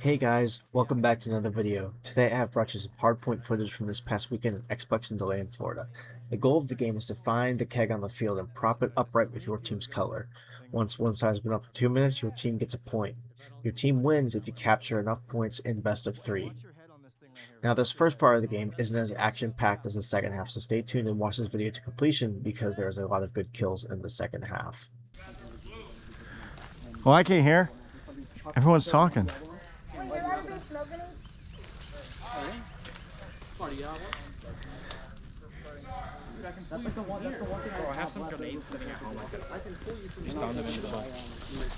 Hey guys, welcome back to another video. Today I have brought you some hardpoint footage from this past weekend in X-Plex and Delay in Florida. The goal of the game is to find the keg on the field and prop it upright with your team's color. Once one side has been up for 2 minutes, your team gets a point. Your team wins if you capture enough points in best of 3. Now this first part of the game isn't as action-packed as the second half, so stay tuned and watch this video to completion because there's a lot of good kills in the second half. Well, I can't hear. Everyone's talking. That's the one thing. Bro, I have some grenades sitting at home. Just throw them into the bus.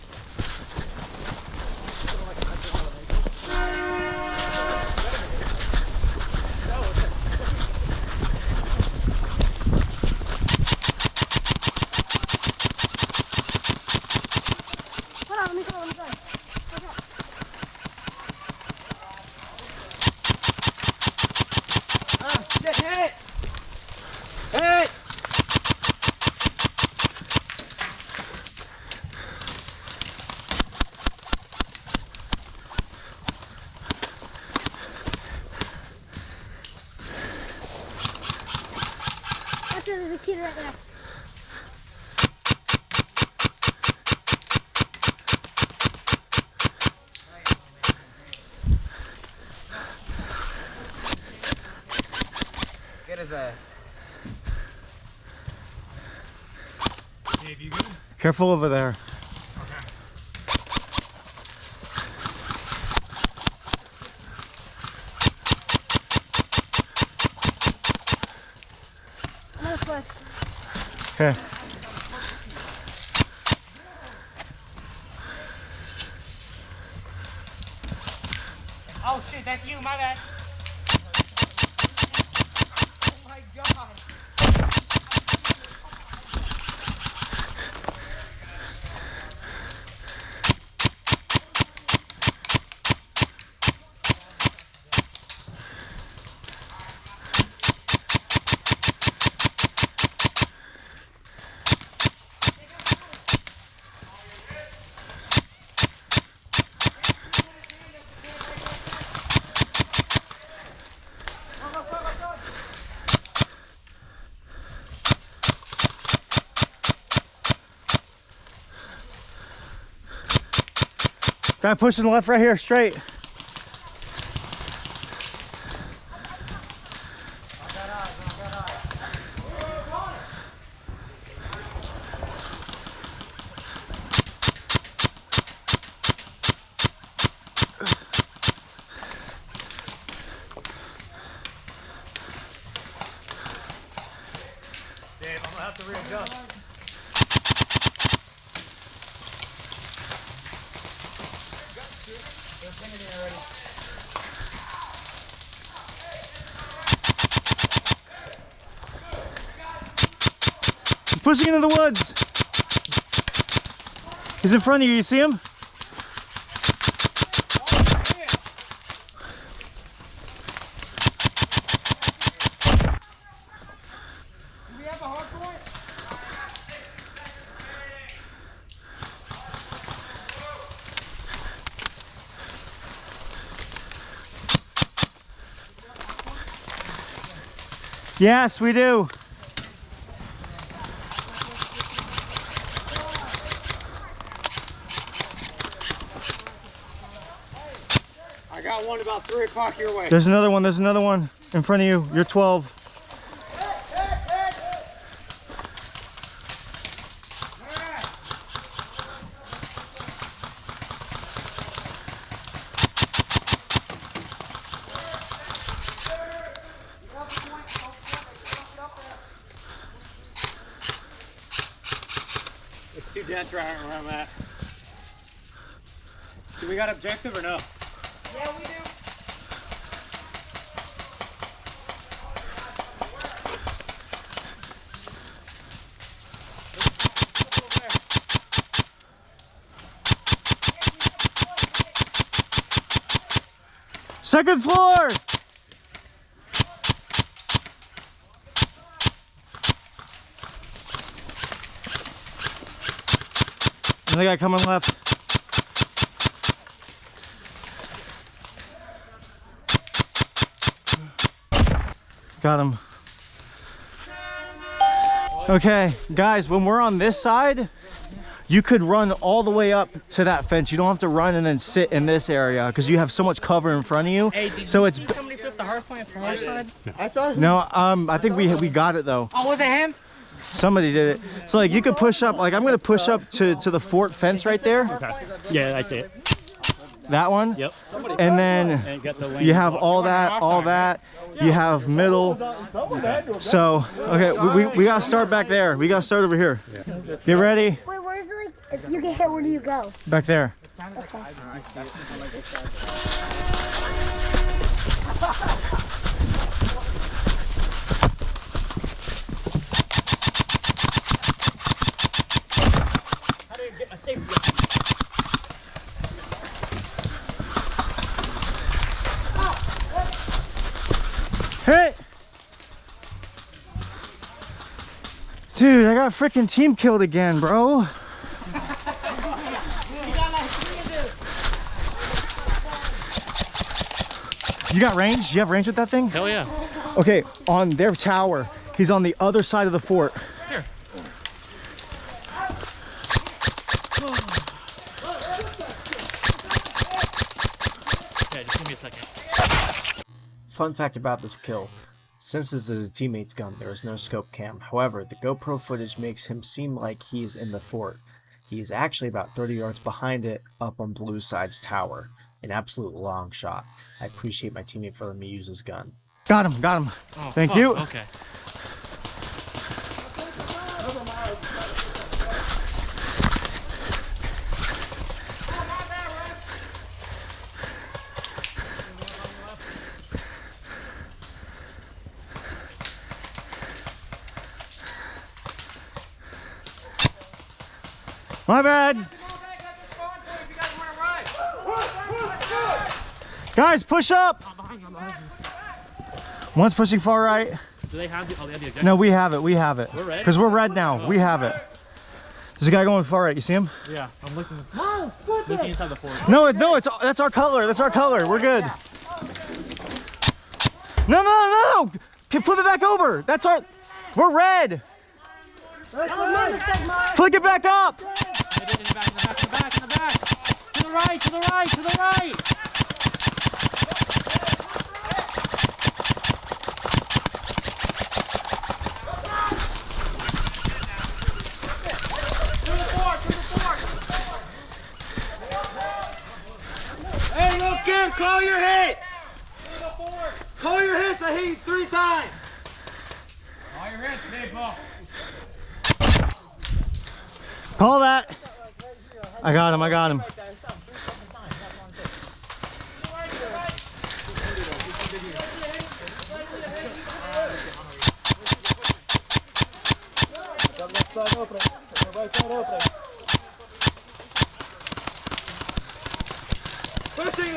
There's a kid right there. Get his ass. Dave, you good? Careful over there. Okay. Oh shit, that's you, my bad. Oh my god. Guy pushing the left right here, straight. Dave, I'm gonna have to readjust. He's pushing into the woods. He's in front of you. You see him? Do we have a hardpoint? Yes, we do. I got one about 3 o'clock your way. There's another one. There's another one in front of you. You're 12. It's too dense right where I'm at. Do we got objective or no? Yeah, we do. Second floor. Another guy coming left. Got him. Okay, guys, when we're on this side, you could run all the way up to that fence. You don't have to run and then sit in this area because you have so much cover in front of you. Hey, did so you it's see somebody flip the hard point from our side? no, I think we got it though. Oh, was it him? Somebody did it. So like you could push up, like I'm gonna push up to the fort fence right there. Okay. Yeah, I see it. That one. Yep. And then And get the lane. you have all that. You have middle. So okay, we gotta start back there. We gotta start over here. Get ready. Wait, where's the, like, if you get hit, where do you go? Back there. Hit! Dude, I got freaking team killed again, bro. You got range? You have range with that thing? Hell yeah. Okay, on their tower. He's on the other side of the fort. Here. Yeah, just give me a second. Fun fact about this kill. Since this is a teammate's gun, there is no scope cam. However, the GoPro footage makes him seem like he is in the fort. He is actually about 30 yards behind it, up on Blue Side's tower. An absolute long shot. I appreciate my teammate for letting me use his gun. Got him. Oh, Thank fuck. you. Okay. My bad. Guys, push up. One's pushing far right. Do they have the, oh, they have the ejector? No, we have it. We're red? Because we're red now. We have it. There's a guy going far right. You see him? Yeah, I'm looking inside the fort. No, that's our color. That's our color. We're good. No. Flip it back over. That's our. We're red. Flick it back up. In the back. To the right. Hey, little kid, call your hits! Call your hits, I hit you 3 times! All your hits, Dave Paul. Call that. I got him.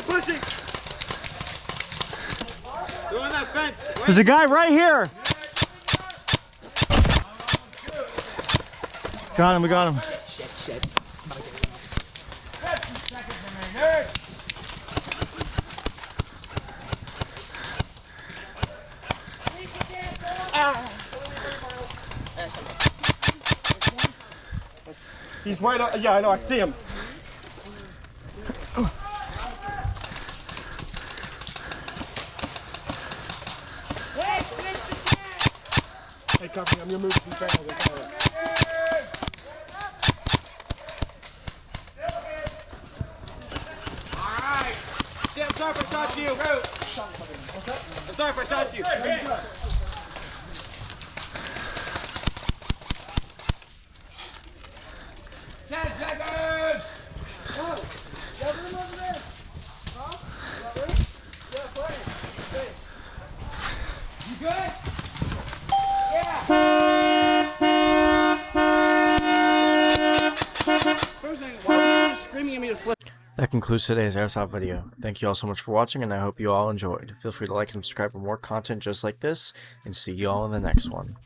Pushing! Go on that fence! There's a guy right here. Got him. We got him. He's right up. Yeah, I know. I see him. Hey, company, I'm gonna move to the Alright! I'm sorry if I touched you! I'm sorry if I touched you! That concludes today's Airsoft video. Thank you all so much for watching, and I hope you all enjoyed. Feel free to like and subscribe for more content just like this, and see you all in the next one.